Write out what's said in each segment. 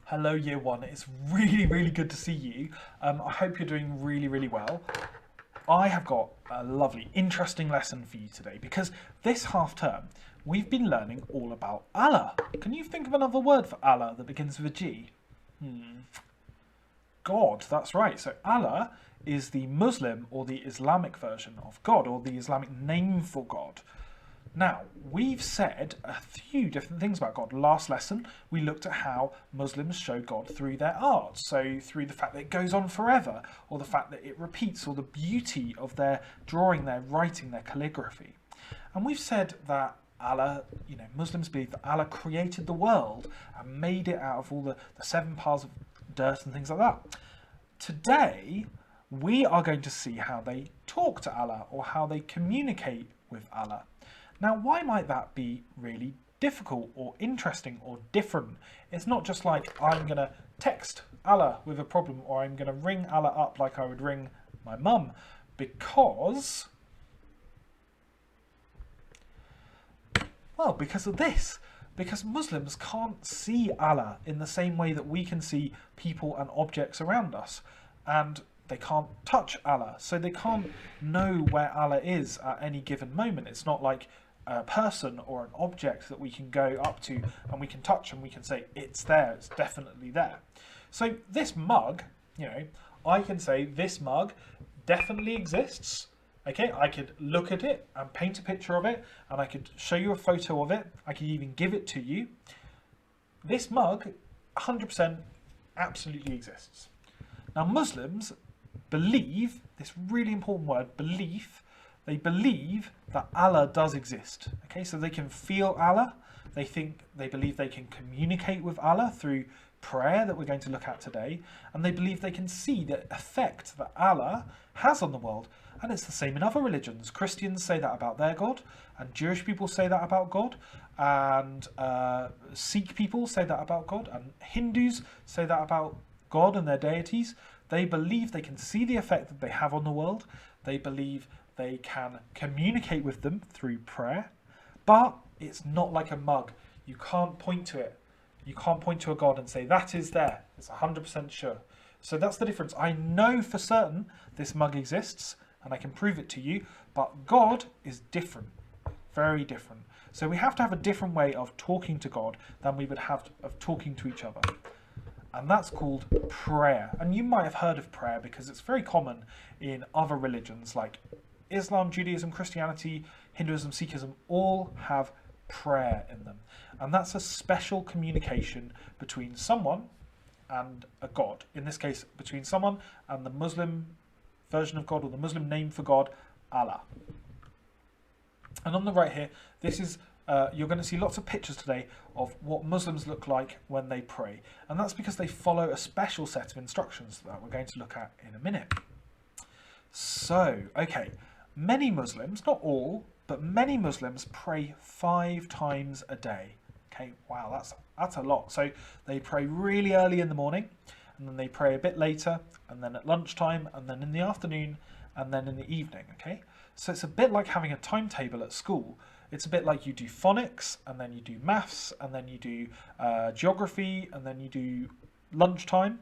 Hello, Year 1. It's really, really good to see you. I hope you're doing really, really well. I have got a lovely, interesting lesson for you today because this half term we've been learning all about Allah. Can you think of another word for Allah that begins with a G? God, that's right. So Allah is the Muslim or the Islamic version of God, or the Islamic name for God. Now, we've said a few different things about God. Last lesson, we looked at how Muslims show God through their art. So, through the fact that it goes on forever, or the fact that it repeats, or the beauty of their drawing, their writing, their calligraphy. And we've said that Allah, Muslims believe that Allah created the world and made it out of all the seven piles of dirt and things like that. Today, we are going to see how they talk to Allah or how they communicate with Allah. Now, why might that be really difficult or interesting or different? It's not just like I'm going to text Allah with a problem or I'm going to ring Allah up like I would ring my mum, because of this. Because Muslims can't see Allah in the same way that we can see people and objects around us. And they can't touch Allah, so they can't know where Allah is at any given moment. It's not like a person or an object that we can go up to and we can touch and we can say it's there, it's definitely there. So this mug, I can say this mug definitely exists. Okay, I could look at it and paint a picture of it, and I could show you a photo of it. I could even give it to you. This mug 100% absolutely exists. Now, Muslims believe, this really important word, belief, they believe that Allah does exist. Okay, so they can feel Allah. They believe they can communicate with Allah through prayer that we're going to look at today, and they believe they can see the effect that Allah has on the world. And it's the same in other religions. Christians say that about their God, and Jewish people say that about God, and Sikh people say that about God, and Hindus say that about God and their deities. They believe they can see the effect that they have on the world. They believe they can communicate with them through prayer. But it's not like a mug. You can't point to it. You can't point to a God and say, that is there. It's 100% sure. So that's the difference. I know for certain this mug exists, and I can prove it to you, but God is different. Very different. So we have to have a different way of talking to God than we would have of talking to each other. And that's called prayer. And you might have heard of prayer because it's very common in other religions like Islam, Judaism, Christianity, Hinduism, Sikhism, all have prayer in them. And that's a special communication between someone and a God. In this case, between someone and the Muslim version of God, or the Muslim name for God, Allah. And on the right here, this is you're going to see lots of pictures today of what Muslims look like when they pray. And that's because they follow a special set of instructions that we're going to look at in a minute. So, okay, many Muslims, not all, but many Muslims pray 5 times a day. Okay, wow, that's a lot. So they pray really early in the morning, and then they pray a bit later, and then at lunchtime, and then in the afternoon, and then in the evening, okay? So it's a bit like having a timetable at school. It's a bit like you do phonics, and then you do maths, and then you do geography, and then you do lunchtime.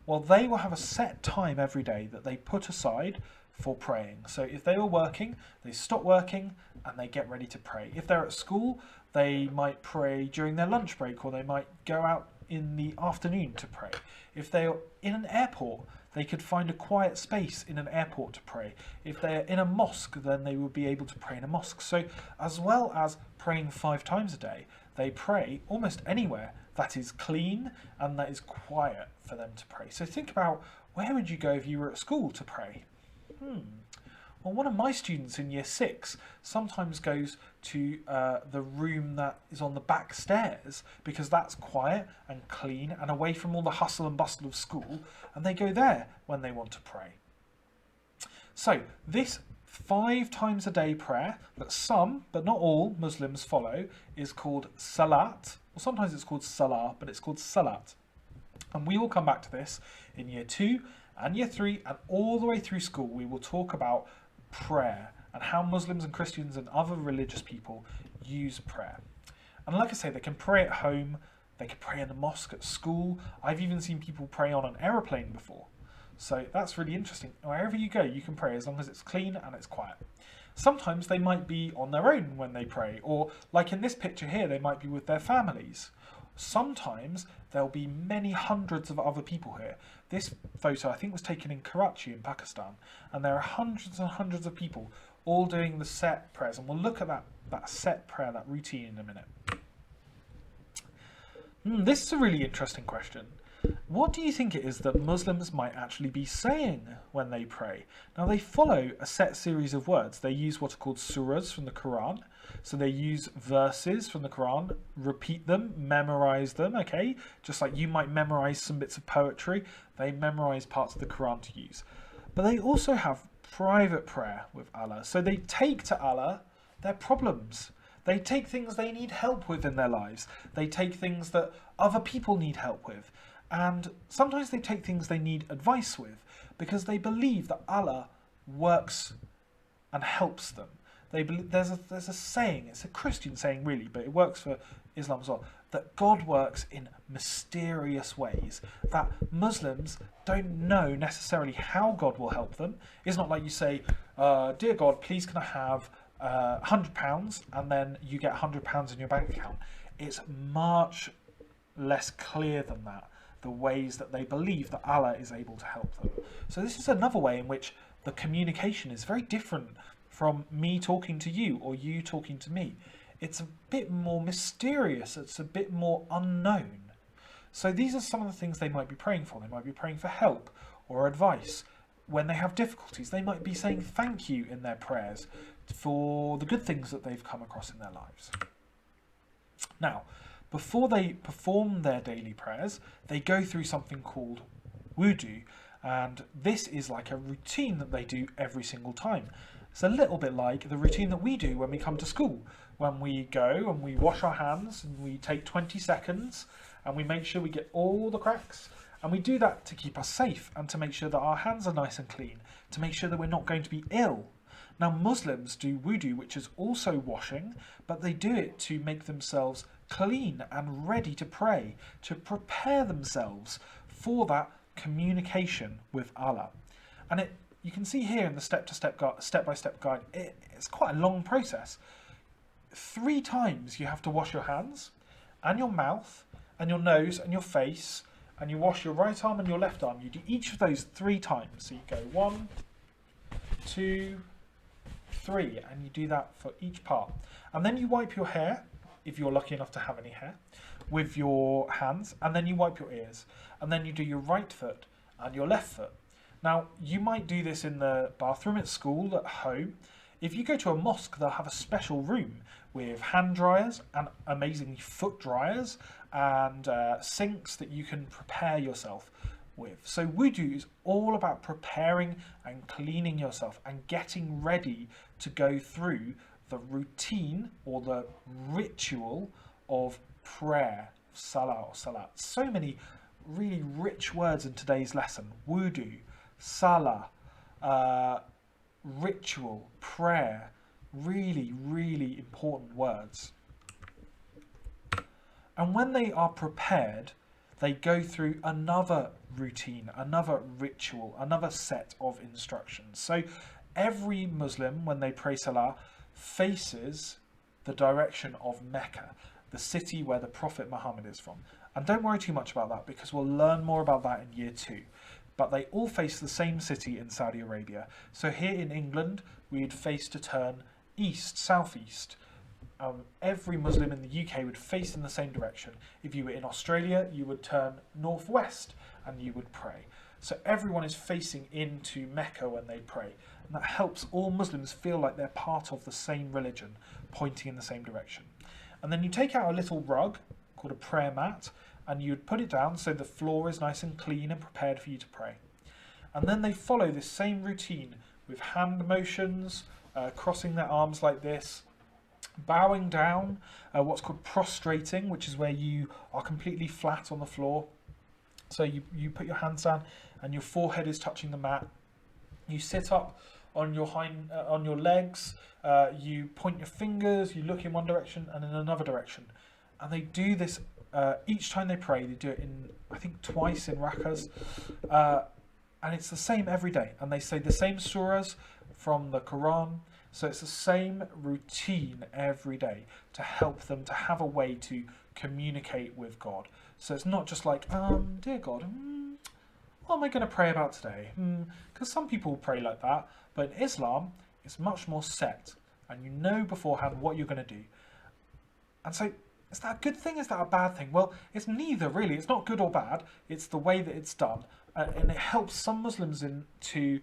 Well, they will have a set time every day that they put aside for praying. So if they were working, they stop working and they get ready to pray. If they're at school, they might pray during their lunch break, or they might go out in the afternoon to pray. If they're in an airport, they could find a quiet space in an airport to pray. If they're in a mosque, then they will be able to pray in a mosque. So as well as praying 5 times a day, they pray almost anywhere that is clean and that is quiet for them to pray. So think about, where would you go if you were at school to pray? Well, one of my students in year 6 sometimes goes to the room that is on the back stairs, because that's quiet and clean and away from all the hustle and bustle of school, and they go there when they want to pray. So this 5 times a day prayer that some, but not all, Muslims follow is called salat. Well, sometimes it's called salah, but it's called salat. And we will come back to this in year 2 and year 3, and all the way through school we will talk about prayer and how Muslims and Christians and other religious people use prayer. And like I say, they can pray at home, They could pray in the mosque, at school. I've even seen people pray on an aeroplane before. So that's really interesting. Wherever you go, you can pray as long as it's clean and it's quiet. Sometimes they might be on their own when they pray, or like in this picture here, they might be with their families. Sometimes there'll be many hundreds of other people here. This photo, I think, was taken in Karachi in Pakistan, and there are hundreds and hundreds of people all doing the set prayers, and we'll look at that set prayer, that routine in a minute. This is a really interesting question. What do you think it is that Muslims might actually be saying when they pray? Now, they follow a set series of words. They use what are called surahs from the Quran. So they use verses from the Quran, repeat them, memorize them, okay? Just like you might memorize some bits of poetry, they memorize parts of the Quran to use. But they also have private prayer with Allah. So they take to Allah their problems. They take things they need help with in their lives. They take things that other people need help with. And sometimes they take things they need advice with because they believe that Allah works and helps them. There's a saying, it's a Christian saying really, but it works for Islam as well, that God works in mysterious ways, that Muslims don't know necessarily how God will help them. It's not like you say, dear God, please can I have £100, and then you get £100 in your bank account. It's much less clear than that, the ways that they believe that Allah is able to help them. So this is another way in which the communication is very different from me talking to you or you talking to me. It's a bit more mysterious, it's a bit more unknown. So these are some of the things they might be praying for. They might be praying for help or advice. When they have difficulties, they might be saying thank you in their prayers for the good things that they've come across in their lives. Now, before they perform their daily prayers, they go through something called wudu, and this is like a routine that they do every single time. It's a little bit like the routine that we do when we come to school, when we go and we wash our hands and we take 20 seconds and we make sure we get all the cracks, and we do that to keep us safe and to make sure that our hands are nice and clean, to make sure that we're not going to be ill. Now, Muslims do wudu, which is also washing, but they do it to make themselves clean and ready to pray, to prepare themselves for that communication with Allah. And you can see here in the step-by-step guide, it's quite a long process. 3 times you have to wash your hands and your mouth and your nose and your face, and you wash your right arm and your left arm. You do each of those 3 times. So you go 1, 2, 3, and you do that for each part. And then you wipe your hair, if you're lucky enough to have any hair, with your hands, and then you wipe your ears. And then you do your right foot and your left foot. Now, you might do this in the bathroom at school, at home. If you go to a mosque, they'll have a special room with hand dryers and amazingly foot dryers and sinks that you can prepare yourself with. So wudu is all about preparing and cleaning yourself and getting ready to go through the routine or the ritual of prayer, salah or salat. So many really rich words in today's lesson. Wudu, salah, ritual, prayer, really, really important words. And when they are prepared, they go through another routine, another ritual, another set of instructions. So every Muslim, when they pray salah, faces the direction of Mecca, the city where the Prophet Muhammad is from. And don't worry too much about that, because we'll learn more about that in year 2. But they all face the same city in Saudi Arabia. So here in England, we'd face to turn east, southeast. Every Muslim in the UK would face in the same direction. If you were in Australia, you would turn northwest and you would pray. So everyone is facing into Mecca when they pray. And that helps all Muslims feel like they're part of the same religion, pointing in the same direction. And then you take out a little rug called a prayer mat, and you'd put it down so the floor is nice and clean and prepared for you to pray. And then they follow this same routine with hand motions, crossing their arms like this, bowing down, what's called prostrating, which is where you are completely flat on the floor. So you put your hands down and your forehead is touching the mat. You sit up on your legs, you point your fingers, you look in one direction and in another direction. And they do this each time they pray, they do it in, I think, twice in rakas, and it's the same every day. And they say the same surahs from the Quran, so it's the same routine every day to help them to have a way to communicate with God. So it's not just like, dear God, what am I going to pray about today? Because some people pray like that, but in Islam, it's much more set, and you know beforehand what you're going to do. And so, is that a good thing? Is that a bad thing? Well, it's neither really. It's not good or bad. It's the way that it's done, and it helps some Muslims to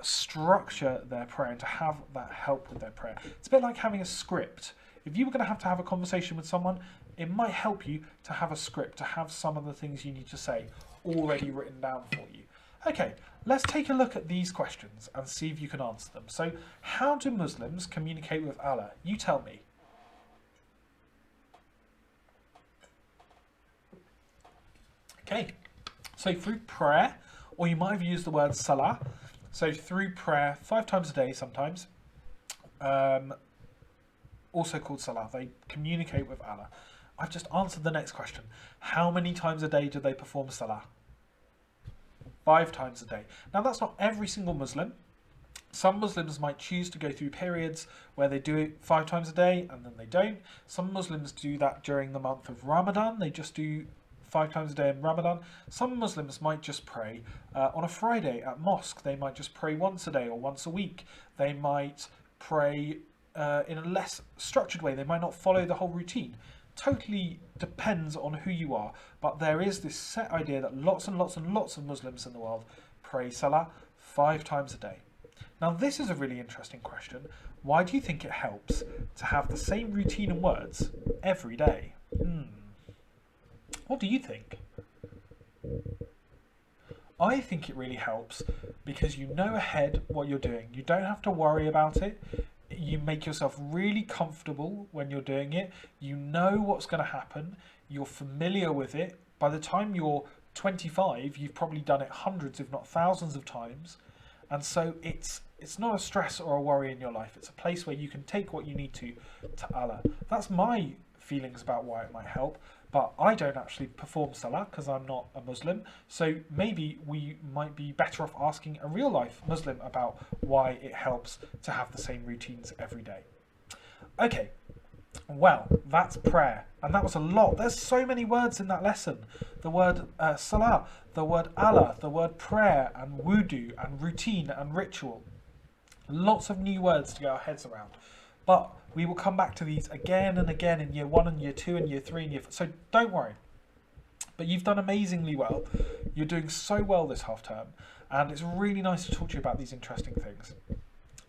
structure their prayer and to have that help with their prayer. It's a bit like having a script. If you were going to have a conversation with someone, it might help you to have a script, to have some of the things you need to say already written down for you. Okay, let's take a look at these questions and see if you can answer them. So, how do Muslims communicate with Allah? You tell me. Okay, so through prayer, or you might have used the word salah, so through prayer 5 times a day sometimes, also called salah, they communicate with Allah. I've just answered the next question. How many times a day do they perform salah? 5 times a day. Now that's not every single Muslim. Some Muslims might choose to go through periods where they do it 5 times a day and then they don't. Some Muslims do that during the month of Ramadan. They just do 5 times a day in Ramadan. Some Muslims might just pray on a Friday at mosque. They might just pray once a day or once a week. They might pray in a less structured way. They might not follow the whole routine. Totally depends on who you are. But there is this set idea that lots and lots and lots of Muslims in the world pray salah 5 times a day. Now this is a really interesting question. Why do you think it helps to have the same routine and words every day? What do you think? I think it really helps because you know ahead what you're doing. You don't have to worry about it. You make yourself really comfortable when you're doing it. You know what's going to happen. You're familiar with it. By the time you're 25, you've probably done it hundreds, if not thousands of times. And so it's not a stress or a worry in your life. It's a place where you can take what you need to Allah. That's my feelings about why it might help. But I don't actually perform salah because I'm not a Muslim. So maybe we might be better off asking a real life Muslim about why it helps to have the same routines every day. Okay, well, that's prayer. And that was a lot. There's so many words in that lesson. The word salah, the word Allah, the word prayer and wudu and routine and ritual. Lots of new words to get our heads around. But we will come back to these again and again in year 1 and year 2 and year 3 and year 4. So don't worry. But you've done amazingly well. You're doing so well this half term. And it's really nice to talk to you about these interesting things.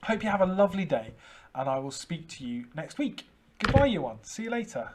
Hope you have a lovely day. And I will speak to you next week. Goodbye, you one. See you later.